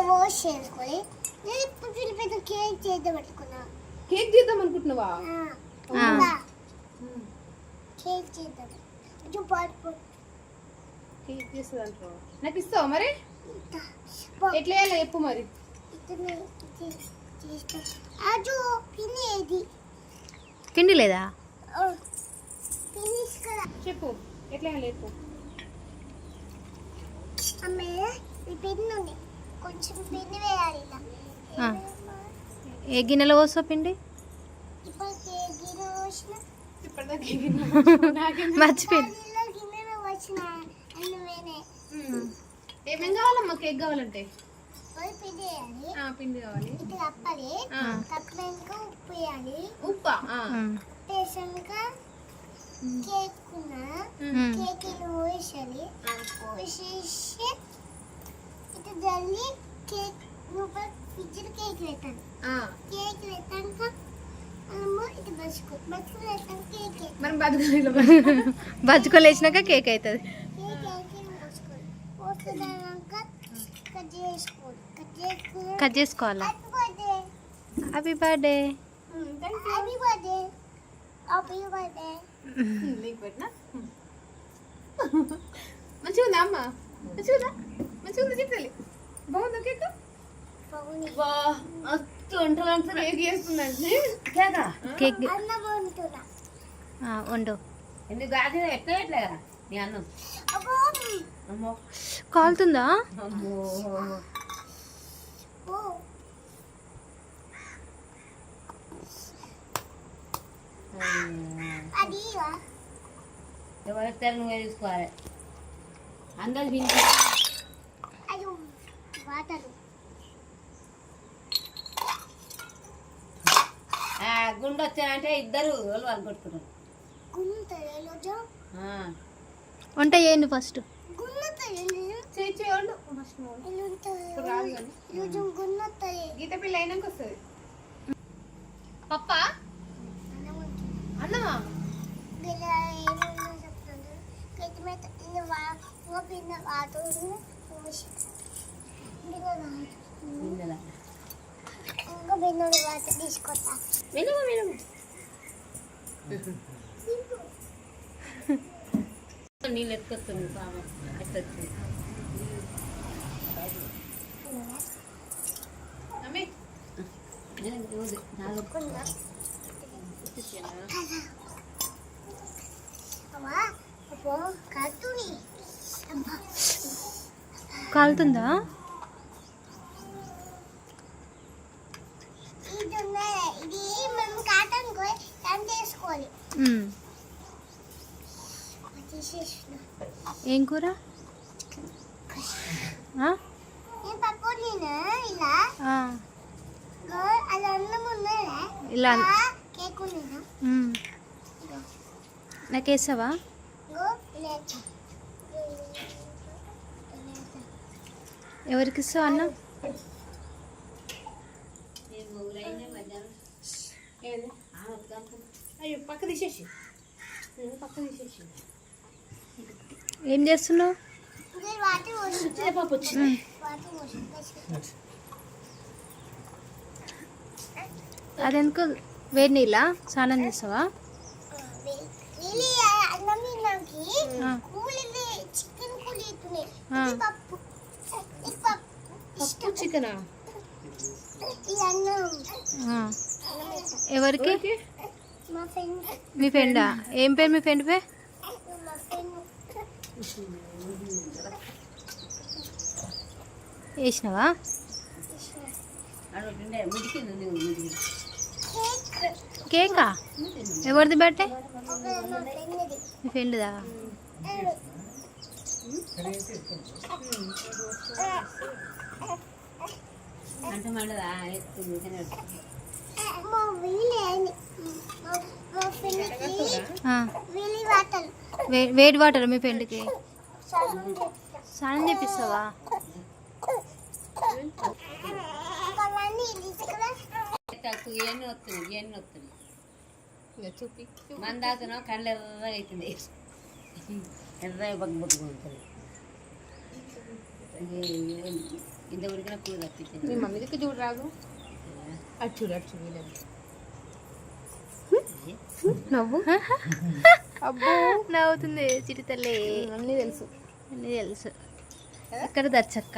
Wash చేసుకోవాలి. నేను ఇప్పుడు పెద్ద కేక్ చేద్దాం అనుకున్నా. కేక్ చేద్దాం అనుకుంటున్నావా? కేక్ చేద్దాం. కేక్ చేస్తుందంట. నాకు ఇస్తావా మరి? ఎట్లా వేయాలి చెప్పు మరి. పిండి లేదా? చెప్పు ఎట్లా వేయాలి చెప్పు. కొంచెం పిండి వేయాలి. ఏ గిన్నెలో పోస్తావు పిండి? మర్చిపోయింది. ఏమేం కావాలమ్మా కేక్ కావాలంటే? పిండి కావాలి. ఉప్పు వేయాలి. ఉప్పా? వేసాక కేక్ కేక్ వేసాలి. వేసేసి ఇటు జల్లి కేక్ ఫ్రిడ్జ్ కేక్ పెట్టాను. కేక్ పెట్టాక బజ్జుకోలు వేసినాక కేక్ అవుతుంది. కట్ చేసుకోవాలా? Happy birthday. మంచిగా ఉందా అమ్మ? మంచిగా మంచిగా ఉంది. చెప్పాలి బాగుందా కేక్? వండు. ఎట్లా నీ అన్నం కాలుతుందా? ఎవరైతే నువ్వే తీసుకోవాలి. అందరు గుండు వచ్చానంటే ఇద్దరు వాళ్ళు కొట్టుకున్నారు. వంట చేయండి ఫస్ట్. గీత పిల్ల అయినాక వస్తుంది. పప్పా అన్నమా? తీసుకొస్తా. నీళ్ళు ఎత్తుకొస్తుంది పాపం. ఎత్తొచ్చింది కాలుతుందా? ఇది మేము కాటన్ చేసుకోవాలి. ఏం కూర? ఇలా నాకేసావా? ఎవరికి ఇస్తావు అన్నం? అయ్యో పక్క తీసేసి ఏం చేస్తున్నావు? అదెందుకు వేడి నీళ్ళ స్నానం చేస్తావా? చికెనా? ఎవరికి? మీ ఫ్రెండా? ఏం పేరు మీ ఫ్రెండ్ పేరు? వేసినావా? కేకా? ఎవరిది బర్త్డే? మీ ఫ్రెండ్దా? అంటే మండదా? వేడి వాటర్ మీ ఫ్రెండ్కి స్నానం చేపిస్తావా? ఇవన్నీ వస్తుంది చూపి మన దాతను కళ్ళు ఎర్రగా అవుతుంది. ఎర్రగా బగ్గు బగ్గు ఉంటుంది. ఇంత ఉడికిన కూర తప్పించింది మీ మమ్మీ దగ్గర చూడు రాదు అటు చూడు వీలేదు నవ్వు అబ్బో నవ్వుతుంది చిరుతల్లి. అన్నీ తెలుసు అన్నీ తెలుసు. ఇక్కడ దచ్చక్క.